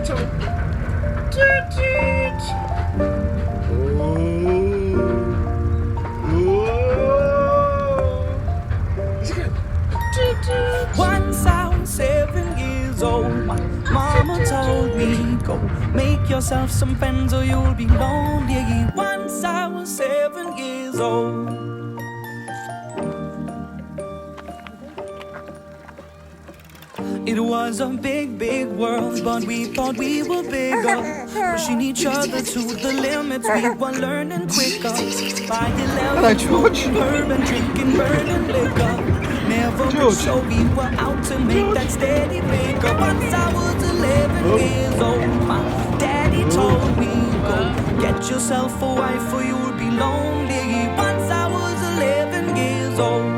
tell me. Toot toot. Is it good? Toot toot. Once I was 7 years old, my mama told me, go make yourself some friends or you'll be lonely. Once I was 7 years old. It was a big, big world, but we thought we were bigger. Pushing each other to the limits, we were learning quicker. By 11, smoking herb and drinking burning liquor. Never rich, so we were out to make that steady figure. Once I was 11 years old, my daddy told me, go get yourself a wife or you'll be lonely. Once I was 11 years old.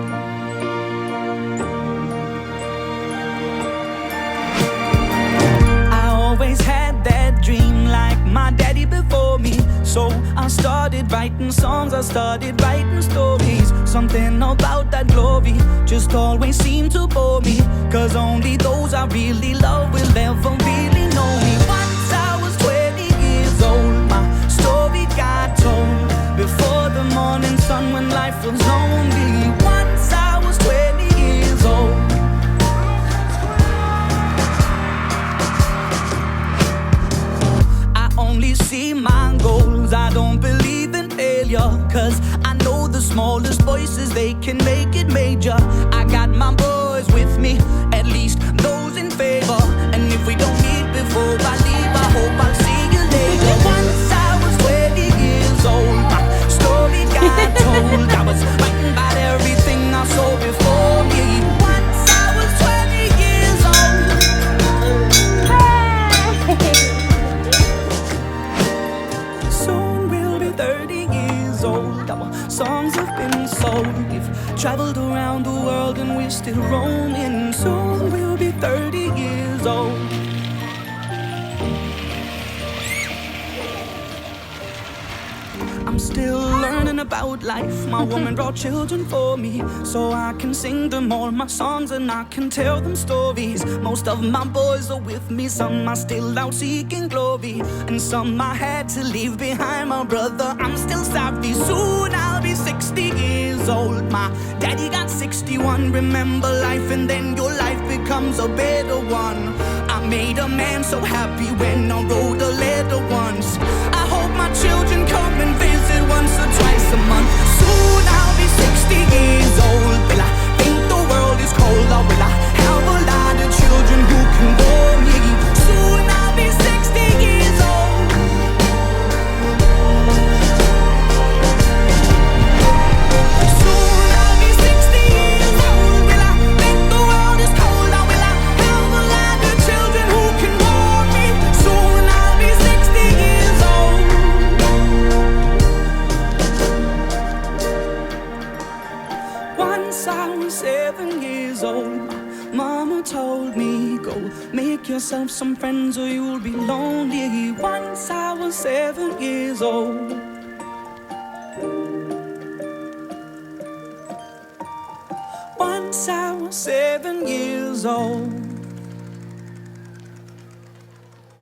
Always had that dream like my daddy before me. So I started writing songs, I started writing stories. Something about that glory just always seemed to bore me. Cause only those I really love will ever really know me. Once I was 20 years old, my story got told. Before the morning sun when life was lonely. Once I was 20 years old. Only see my goals, I don't believe in failure. Cause I know the smallest voices, they can make it major. I got my boys with me, at least those in favor. And if we don't meet before I leave, I hope I'll see you later. Once I was 20 years old, my story got told. I was writing about everything I saw before me. Once I was 20 years old. Soon we'll be 30 years old. Our songs have been sold. We've traveled around the world and we're still roaming. Soon we'll be 30 years old. I'm still learning about life. My woman brought children for me, so I can sing them all my songs and I can tell them stories. Most of my boys are with me, some are still out seeking glory, and some I had to leave behind. My brother, I'm still sorry. Soon I'll be 60 years old. My daddy got 61. Remember life and then your life becomes a better one. I made a man so happy when I wrote a letter once. I hope my children come and visit once or twice a month. Soon I'll be 60 years old. Will I think the world is cold, or will I have a lot of children who can bore me? Soon I'll be 60 years old. Soon I'll be 60 years old. Will I think the world is cold, or will I have a lot of children who can bore me? Soon I'll be 60 years old. Once I was 7 years old, my mama told me, go make yourself some friends or you'll be lonely. Once I was 7 years old. Once I was 7 years old.